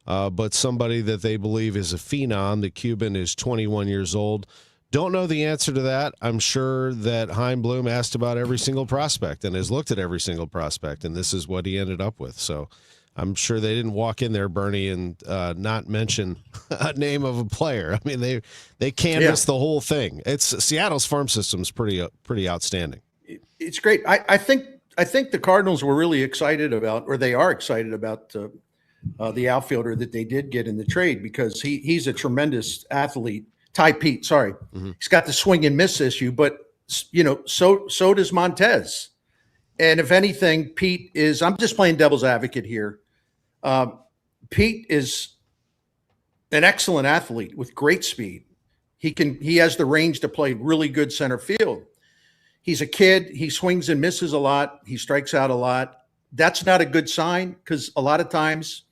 but somebody that they believe is a phenom. The Cuban is 21 years old. Don't know the answer to that. I'm sure that Chaim Bloom asked about every single prospect and has looked at every single prospect, and this is what he ended up with. So I'm sure they didn't walk in there, Bernie, and not mention a name of a player. I mean, they canvassed the whole thing. Seattle's farm system is pretty outstanding. It's great. I think the Cardinals were really excited about, or they are excited about the outfielder that they did get in the trade, because he's a tremendous athlete. Ty Pete, sorry. Mm-hmm. He's got the swing and miss issue, but so does Montez. And if anything, Pete is, I'm just playing devil's advocate here. Pete is an excellent athlete with great speed. He has the range to play really good center field. He's a kid. He swings and misses a lot. He strikes out a lot. That's not a good sign, because a lot of times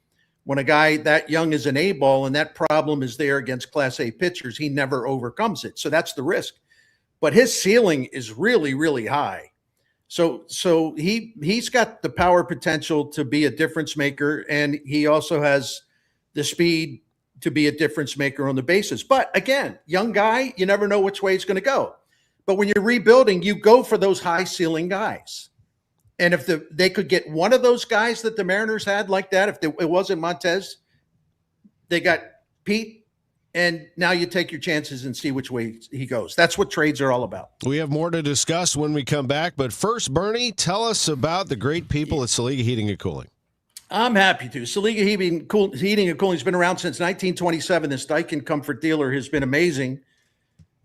when a guy that young is an A-ball and that problem is there against Class A pitchers, he never overcomes it. So that's the risk. But his ceiling is really, really high. So he's got the power potential to be a difference maker, and he also has the speed to be a difference maker on the bases. But again, young guy, you never know which way it's going to go. But when you're rebuilding, you go for those high ceiling guys. And if they could get one of those guys that the Mariners had like that, if it wasn't Montez, they got Pete, and now you take your chances and see which way he goes. That's what trades are all about. We have more to discuss when we come back. But first, Bernie, tell us about the great people at Saliga Heating and Cooling. I'm happy to. Saliga Heating and Cooling has been around since 1927. This Daikin comfort dealer has been amazing.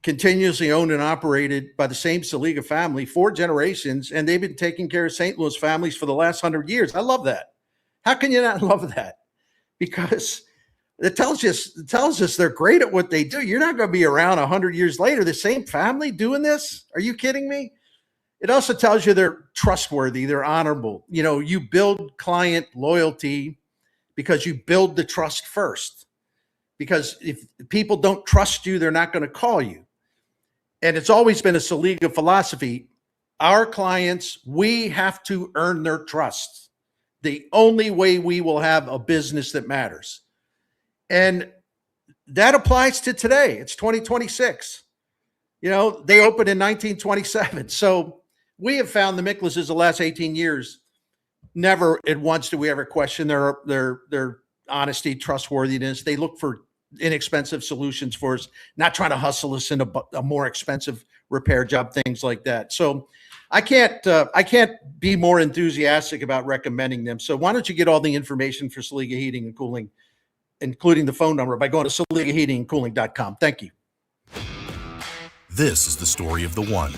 Continuously owned and operated by the same Saliga family, 4 generations, and they've been taking care of St. Louis families for the last 100 years. I love that. How can you not love that? Because it tells us they're great at what they do. You're not going to be around 100 years later, the same family doing this. Are you kidding me? It also tells you they're trustworthy, they're honorable. You build client loyalty because you build the trust first. Because if people don't trust you, they're not going to call you. And it's always been a Saliga philosophy. Our clients, we have to earn their trust. The only way we will have a business that matters. And that applies to today. It's 2026. They opened in 1927. So we have found the Miklases the last 18 years, never at once do we ever question their honesty, trustworthiness. They look for inexpensive solutions for us, not trying to hustle us into a more expensive repair job, things like that. So I can't be more enthusiastic about recommending them. So why don't you get all the information for Saliga Heating and Cooling, including the phone number, by going to SaligaHeatingandCooling.com. Thank you. This is the story of the one.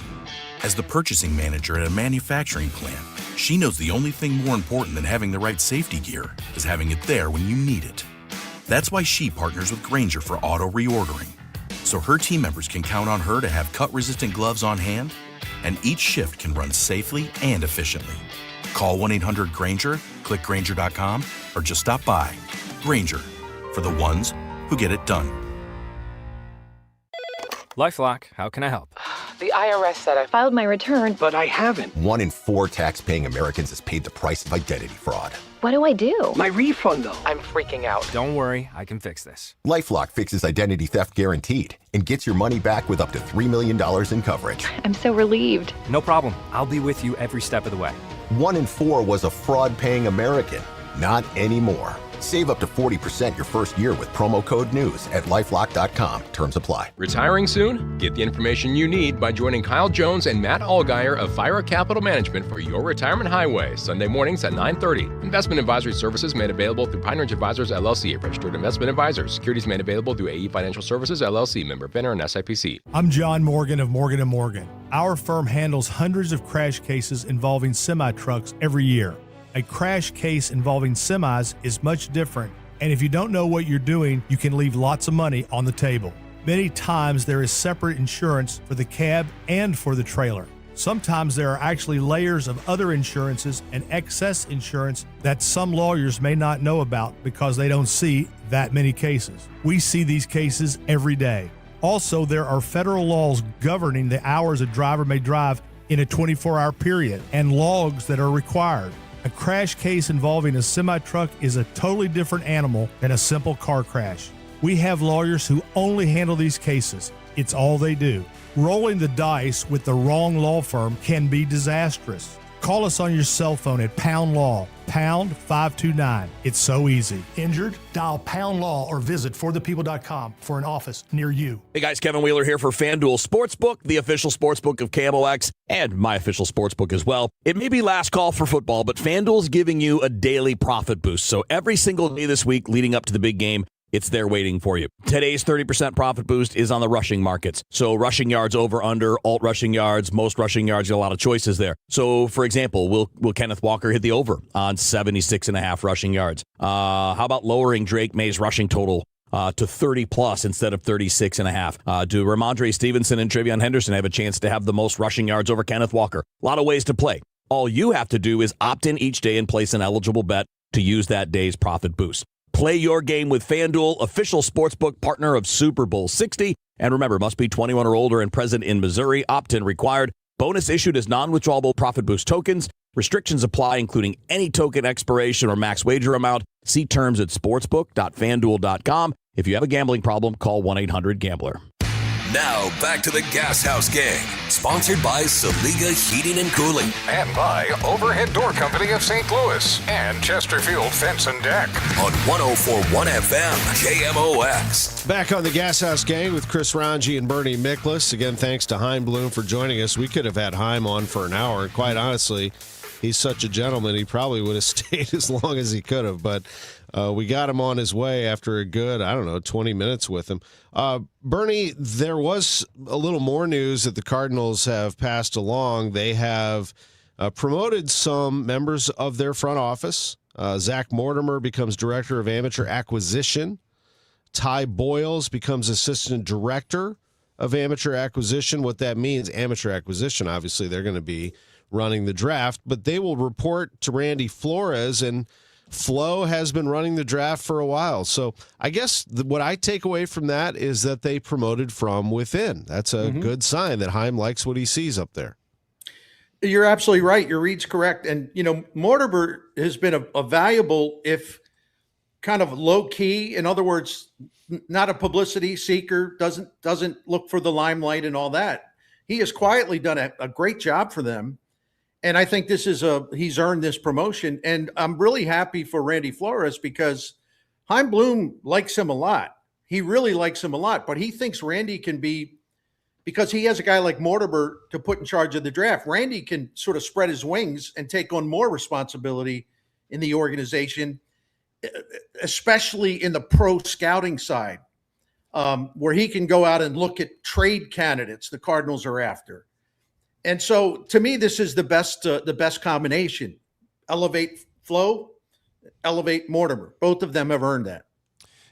As the purchasing manager at a manufacturing plant, she knows the only thing more important than having the right safety gear is having it there when you need it. That's why she partners with Grainger for auto reordering, so her team members can count on her to have cut-resistant gloves on hand, and each shift can run safely and efficiently. Call 1-800-GRAINGER, click Grainger.com, or just stop by. Grainger, for the ones who get it done. LifeLock, how can I help? The IRS said I filed my return, But I haven't. 1 in 4 tax-paying Americans has paid the price of identity fraud. What do I do? My refund, though. I'm freaking out. Don't worry, I can fix this. LifeLock fixes identity theft guaranteed and gets your money back with up to $3 million in coverage. I'm so relieved. No problem. I'll be with you every step of the way. 1 in 4 was a fraud-paying American. Not anymore. Save up to 40% your first year with promo code NEWS at LifeLock.com. Terms apply. Retiring soon? Get the information you need by joining Kyle Jones and Matt Allgeier of Fire Capital Management for your retirement highway, Sunday mornings at 9:30. Investment advisory services made available through Pine Ridge Advisors, LLC, a registered investment advisor. Securities made available through AE Financial Services, LLC, member FINRA and SIPC. I'm John Morgan of Morgan & Morgan. Our firm handles hundreds of crash cases involving semi-trucks every year. A crash case involving semis is much different, and if you don't know what you're doing, you can leave lots of money on the table. Many times there is separate insurance for the cab and for the trailer. Sometimes there are actually layers of other insurances and excess insurance that some lawyers may not know about because they don't see that many cases. We see these cases every day. Also, there are federal laws governing the hours a driver may drive in a 24-hour period and logs that are required. A crash case involving a semi-truck is a totally different animal than a simple car crash. We have lawyers who only handle these cases. It's all they do. Rolling the dice with the wrong law firm can be disastrous. Call us on your cell phone at Pound Law, pound 529. It's so easy. Injured? Dial Pound Law or visit forthepeople.com for an office near you. Hey guys, Kevin Wheeler here for FanDuel Sportsbook, the official sportsbook of KMOX and my official sportsbook as well. It may be last call for football, but FanDuel's giving you a daily profit boost. So every single day this week leading up to the big game, it's there waiting for you. Today's 30% profit boost is on the rushing markets. So rushing yards over, under, alt rushing yards, most rushing yards, you got a lot of choices there. So, for example, will Kenneth Walker hit the over on 76.5 rushing yards? How about lowering Drake May's rushing total to 30-plus instead of 36.5? Do Ramondre Stevenson and Trevion Henderson have a chance to have the most rushing yards over Kenneth Walker? A lot of ways to play. All you have to do is opt in each day and place an eligible bet to use that day's profit boost. Play your game with FanDuel, official sportsbook partner of Super Bowl 60. And remember, must be 21 or older and present in Missouri. Opt-in required. Bonus issued as non-withdrawable profit boost tokens. Restrictions apply, including any token expiration or max wager amount. See terms at sportsbook.fanduel.com. If you have a gambling problem, call 1-800-GAMBLER. Now, back to the Gashouse Gang, sponsored by Saliga Heating and Cooling. And by Overhead Door Company of St. Louis and Chesterfield Fence and Deck. On 104.1 FM, KMOX. Back on the Gashouse Gang with Chris Ranji and Bernie Miklas. Again, thanks to Chaim Bloom for joining us. We could have had Chaim on for an hour. Quite honestly, he's such a gentleman, he probably would have stayed as long as he could have. But we got him on his way after a good, 20 minutes with him. Bernie, there was a little more news that the Cardinals have passed along. They have promoted some members of their front office. Zach Mortimer becomes director of amateur acquisition. Ty Boyles becomes assistant director of amateur acquisition. What that means, amateur acquisition, obviously they're going to be running the draft, but they will report to Randy Flores, and Flo has been running the draft for a while. So I guess what I take away from that is that they promoted from within. That's a good sign that Chaim likes what he sees up there. You're absolutely right. Your read's correct. And, Mortimer has been a valuable, if kind of low key, in other words, not a publicity seeker, doesn't look for the limelight and all that. He has quietly done a great job for them. And I think he's earned this promotion. And I'm really happy for Randy Flores because Chaim Bloom likes him a lot. He really likes him a lot, but he thinks Randy can be because he has a guy like Mortimer to put in charge of the draft. Randy can sort of spread his wings and take on more responsibility in the organization, especially in the pro scouting side, where he can go out and look at trade candidates the Cardinals are after. And so, to me, this is the best combination. Elevate Flo, elevate Mortimer. Both of them have earned that.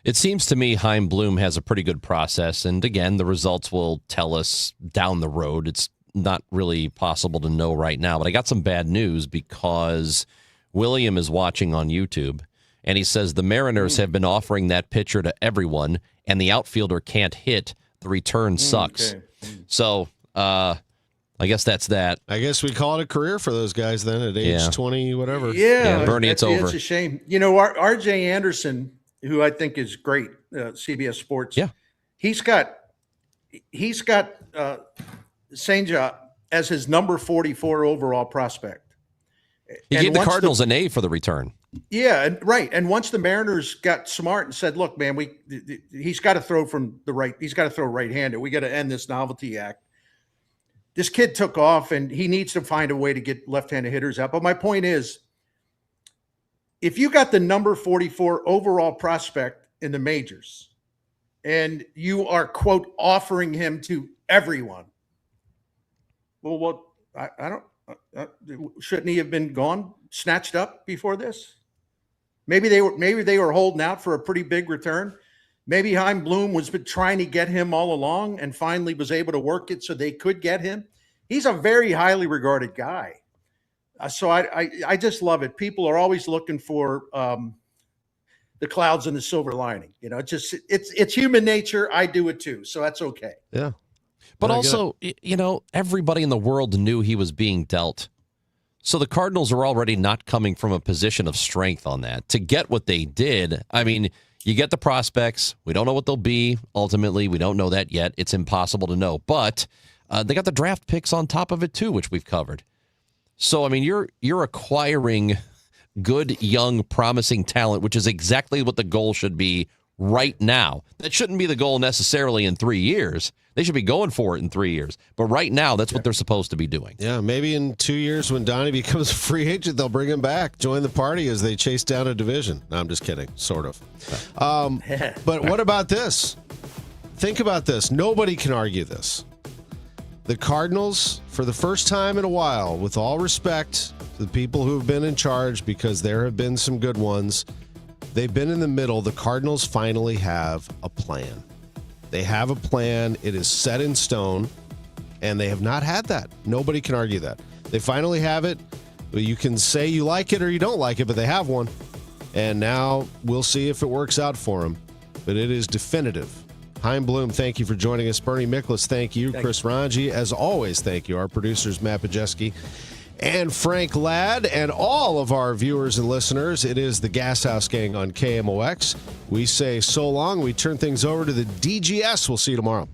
It seems to me Chaim Bloom has a pretty good process. And again, the results will tell us down the road. It's not really possible to know right now. But I got some bad news because William is watching on YouTube. And he says the Mariners have been offering that pitcher to everyone. And the outfielder can't hit. The return sucks. Okay. So, I guess that's that. I guess we call it a career for those guys then at age 20, whatever. Yeah, Bernie, it's over. It's a shame. You know, R.J. Anderson, who I think is great, CBS Sports. Yeah, he's got Senja as his number 44 overall prospect. He gave the Cardinals an A for the return. Yeah, right. And once the Mariners got smart and said, "Look, man, he's got to throw from the right. He's got to throw right-handed. We got to end this novelty act." This kid took off, and he needs to find a way to get left-handed hitters out. But my point is, if you got the number 44 overall prospect in the majors, and you are, quote, offering him to everyone, well, I don't. Shouldn't he have been gone, snatched up before this? Maybe they were holding out for a pretty big return. Maybe Chaim Bloom was trying to get him all along and finally was able to work it so they could get him. He's a very highly regarded guy. So I just love it. People are always looking for the clouds and the silver lining. You know, it's human nature. I do it too. So that's okay. Yeah. But also, you know, everybody in the world knew he was being dealt. So the Cardinals are already not coming from a position of strength on that. To get what they did, I mean, you get the prospects. We don't know what they'll be. Ultimately, we don't know that yet. It's impossible to know. But they got the draft picks on top of it, too, which we've covered. So, I mean, you're acquiring good, young, promising talent, which is exactly what the goal should be right now. That shouldn't be the goal necessarily in 3 years. They should be going for it in 3 years. But right now, that's what they're supposed to be doing. Yeah, maybe in 2 years when Donnie becomes a free agent, they'll bring him back, join the party as they chase down a division. No, I'm just kidding, sort of. But what about this? Think about this. Nobody can argue this. The Cardinals, for the first time in a while, with all respect to the people who have been in charge, because there have been some good ones, they've been in the middle. The Cardinals finally have a plan. They have a plan. It is set in stone, and they have not had that. Nobody can argue that. They finally have it. You can say you like it or you don't like it, but they have one. And now we'll see if it works out for them. But it is definitive. Chaim Bloom, thank you for joining us. Bernie Miklas, thank you. Chris Ranji, as always, thank you. Our producers, Matt Pajeski and Frank Ladd, and all of our viewers and listeners. It is the Gashouse Gang on KMOX. We say so long. We turn things over to the DGS. We'll see you tomorrow.